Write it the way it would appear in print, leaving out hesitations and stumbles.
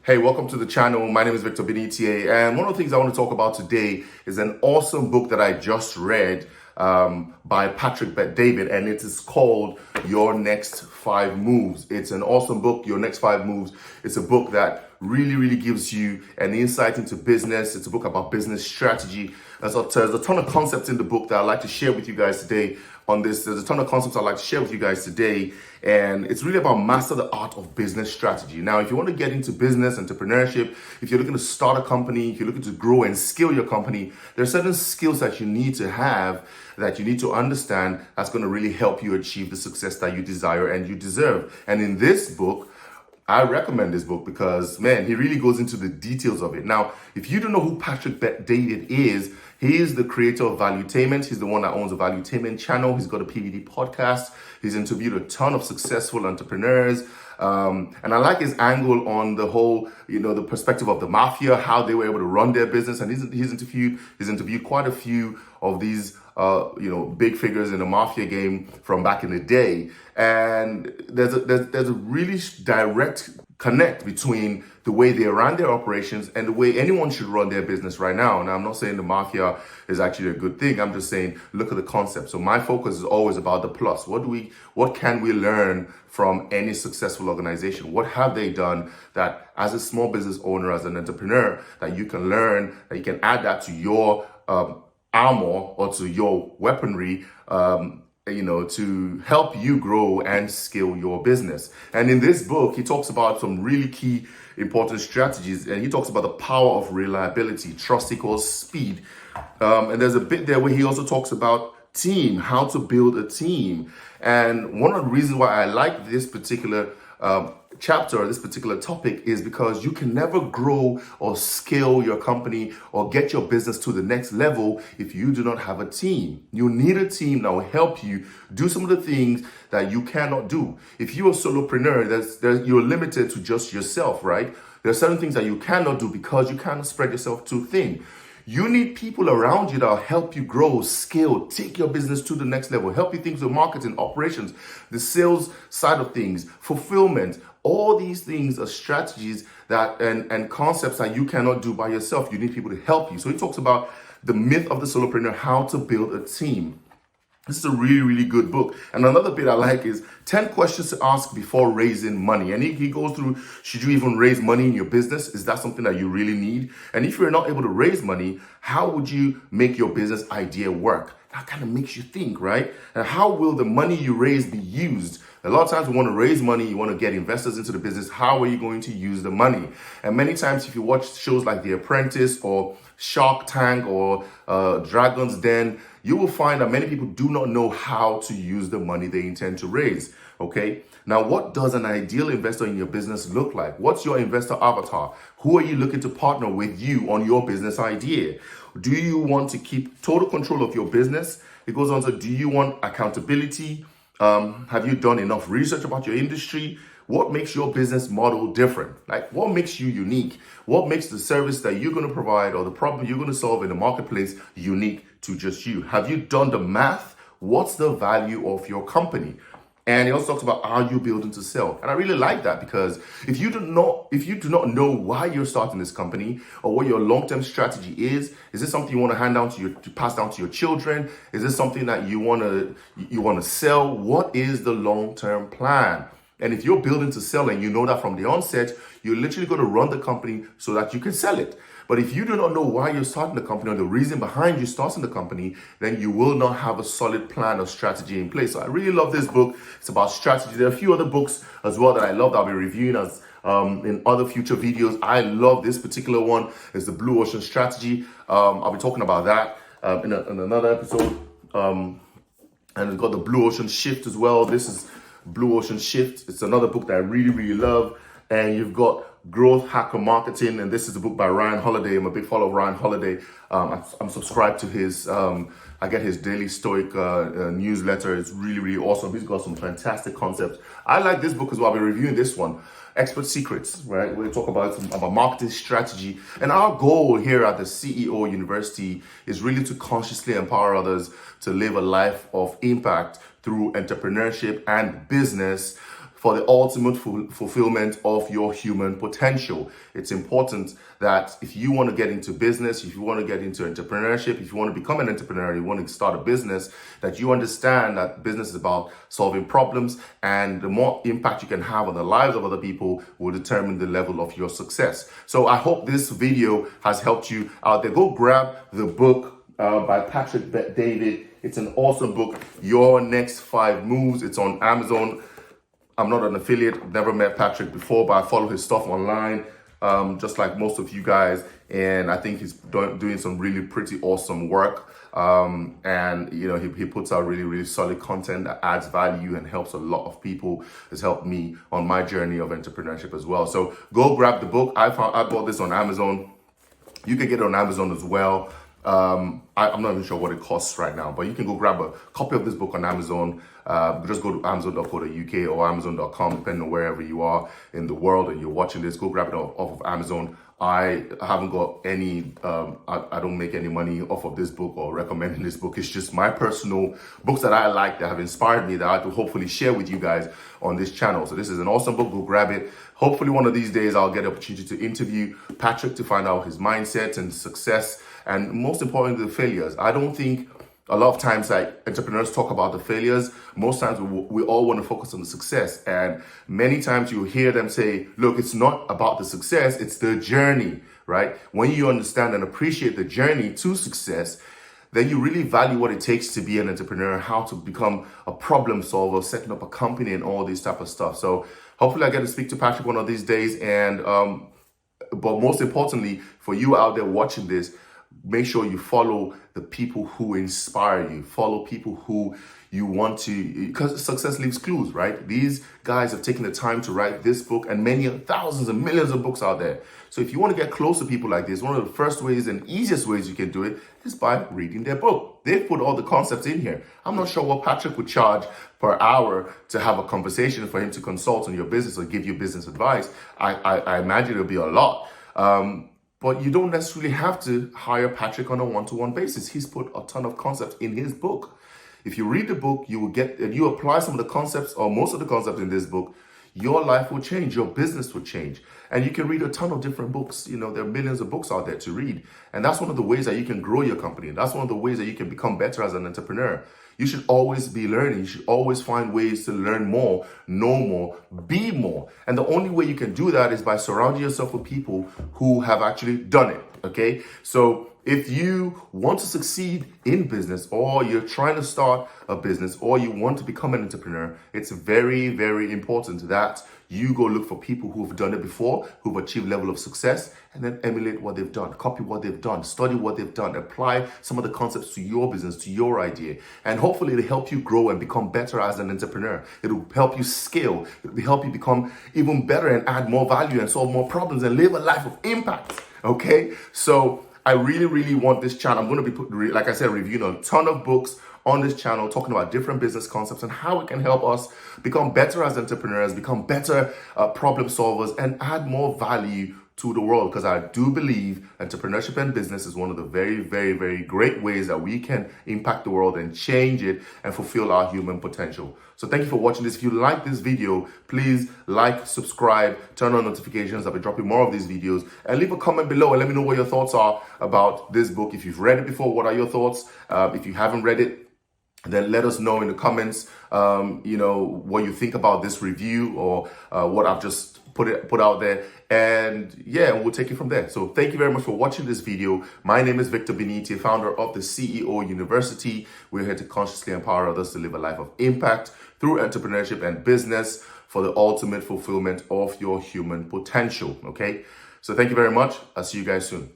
Hey, welcome to the channel. My name is Victor Benitier, and one of the things I want to talk about today is an awesome book that I just read by Patrick Bet-David, and it is called Your Next 5 Moves. It's an awesome book, Your Next 5 Moves. It's a book that really gives you an insight into business. It's a book about business strategy. There's a ton of concepts in the book that I'd like to share with you guys today on this. There's a ton of concepts I'd like to share with you guys today, and it's really about master the art of business strategy. Now, if you want to get into business, entrepreneurship, if you're looking to start a company, if you're looking to grow and scale your company, there are certain skills that you need to have, that you need to understand, that's going to really help you achieve the success that you desire and you deserve. And in this book, I recommend this book because, man, he really goes into the details of it. Now, if you don't know who Patrick Bet-David is, he is the creator of Valuetainment. He's the one that owns the Valuetainment channel. He's got a PVD podcast. He's interviewed a ton of successful entrepreneurs. And I like his angle on the whole, the perspective of the mafia, how they were able to run their business. And he's interviewed quite a few of these big figures in the mafia game from back in the day. And there's a really direct connect between the way they ran their operations and the way anyone should run their business right now. Now, I'm not saying the mafia is actually a good thing. I'm just saying, look at the concept. So my focus is always about the plus. What can we learn from any successful organization? What have they done that as a small business owner, as an entrepreneur, that you can learn, that you can add that to your armor or to your weaponry, to help you grow and scale your business. And in this book, he talks about some really key important strategies, and he talks about the power of reliability. Trust equals speed. And there's a bit there where he also talks about team, how to build a team. And one of the reasons why I like this particular chapter, this particular topic, is because you can never grow or scale your company or get your business to the next level if you do not have a team. You need a team that will help you do some of the things that you cannot do. If you're a solopreneur, you're limited to just yourself, right? There are certain things that you cannot do because you cannot spread yourself too thin. You need people around you that will help you grow, scale, take your business to the next level, help you think with marketing, operations, the sales side of things, fulfillment. All these things are strategies that and concepts that you cannot do by yourself. You need people to help you. So he talks about the myth of the solopreneur, how to build a team. This is a really good book. And another bit I like is 10 questions to ask before raising money. And he goes through, should you even raise money in your business? Is that something that you really need? And if you're not able to raise money, how would you make your business idea work? That kind of makes you think, right? And how will the money you raise be used? A lot of times we want to raise money, you want to get investors into the business. How are you going to use the money? And many times if you watch shows like The Apprentice or Shark Tank or Dragon's Den, you will find that many people do not know how to use the money they intend to raise, okay? Now, what does an ideal investor in your business look like? What's your investor avatar? Who are you looking to partner with you on your business idea? Do you want to keep total control of your business? It goes on to, do you want accountability? Have you done enough research about your industry? What makes your business model different? Like, what makes you unique? What makes the service that you're going to provide or the problem you're going to solve in the marketplace unique to just you? Have you done the math? What's the value of your company? And he also talks about, are you building to sell? And I really like that, because if you do not know why you're starting this company or what your long-term strategy is this something you want to pass down to your children? Is this something that you want to sell? What is the long-term plan? And if you're building to sell and you know that from the onset, you're literally going to run the company so that you can sell it. But if you do not know why you're starting the company or the reason behind you starting the company, then you will not have a solid plan or strategy in place. So I really love this book. It's about strategy. There are a few other books as well that I love that I'll be reviewing as in other future videos. I love this particular one. It's the Blue Ocean Strategy. I'll be talking about that in another episode. And it's got the Blue Ocean Shift as well. This is Blue Ocean Shift. It's another book that I really love. And you've got Growth Hacker Marketing, and this is a book by Ryan Holiday. I'm a big follower of Ryan Holiday. I'm subscribed to his, I get his daily Stoic newsletter. It's really awesome. He's got some fantastic concepts. I like this book as well. I'll be reviewing this one, Expert Secrets, right? We talk about marketing strategy. And our goal here at the CEO University is really to consciously empower others to live a life of impact through entrepreneurship and business for the ultimate fulfillment of your human potential. It's important that if you want to get into business, if you want to get into entrepreneurship, if you want to become an entrepreneur, you want to start a business, that you understand that business is about solving problems, and the more impact you can have on the lives of other people will determine the level of your success. So I hope this video has helped you out there. Go grab the book by Patrick Bet-David. It's an awesome book, Your Next 5 Moves. It's on Amazon. I'm not an affiliate, never met Patrick before, but I follow his stuff online, just like most of you guys. And I think he's doing some really pretty awesome work. And you know, he puts out really, really solid content that adds value and helps a lot of people. Has helped me on my journey of entrepreneurship as well. So go grab the book. I bought this on Amazon. You can get it on Amazon as well. I'm not even sure what it costs right now, but you can go grab a copy of this book on Amazon. Just go to amazon.co.uk or amazon.com, depending on wherever you are in the world and you're watching this. Go grab it off of Amazon. I haven't got any, I don't make any money off of this book or recommending this book. It's just my personal books that I like, that have inspired me, that I have to hopefully share with you guys on this channel. So this is an awesome book. Go grab it. Hopefully one of these days I'll get the opportunity to interview Patrick to find out his mindset and success, and most importantly, the failures. I don't think a lot of times like entrepreneurs talk about the failures. Most times we all want to focus on the success. And many times you hear them say, look, it's not about the success, it's the journey, right? When you understand and appreciate the journey to success, then you really value what it takes to be an entrepreneur, how to become a problem solver, setting up a company and all this type of stuff. So hopefully I get to speak to Patrick one of these days. And, but most importantly, for you out there watching this, make sure you follow the people who inspire you. Follow people who you want to, because success leaves clues, right? These guys have taken the time to write this book and many thousands and millions of books out there. So if you want to get close to people like this, one of the first ways and easiest ways you can do it is by reading their book. They've put all the concepts in here. I'm not sure what Patrick would charge per hour to have a conversation, for him to consult on your business or give you business advice. I imagine it'll be a lot. But you don't necessarily have to hire Patrick on a one-to-one basis. He's put a ton of concepts in his book. If you read the book, you will get, and you apply some of the concepts or most of the concepts in this book, your life will change, your business will change. And you can read a ton of different books. You know, there are millions of books out there to read. And that's one of the ways that you can grow your company. That's one of the ways that you can become better as an entrepreneur. You should always be learning. You should always find ways to learn more, know more, be more. And the only way you can do that is by surrounding yourself with people who have actually done it, okay? So if you want to succeed in business, or you're trying to start a business, or you want to become an entrepreneur, it's very, very important that you go look for people who've done it before, who've achieved level of success, and then emulate what they've done, copy what they've done, study what they've done, apply some of the concepts to your business, to your idea. And hopefully it'll help you grow and become better as an entrepreneur. It'll help you scale. It'll help you become even better and add more value and solve more problems and live a life of impact, okay? So I really, really want this channel. I'm going to be, like I said, reviewing a ton of books on this channel, talking about different business concepts and how it can help us become better as entrepreneurs, become better problem solvers, and add more value to the world. Because I do believe entrepreneurship and business is one of the very, very, very great ways that we can impact the world and change it and fulfill our human potential. So thank you for watching this. If you like this video, please like, subscribe, turn on notifications. I'll be dropping more of these videos, and leave a comment below and let me know what your thoughts are about this book. If you've read it before, what are your thoughts? If you haven't read it, then let us know in the comments, you know, what you think about this review, or what I've just put out there. And yeah, we'll take it from there. So thank you very much for watching this video. My name is Victor Beniti, founder of the CEO University. We're here to consciously empower others to live a life of impact through entrepreneurship and business for the ultimate fulfillment of your human potential. Okay, so thank you very much. I'll see you guys soon.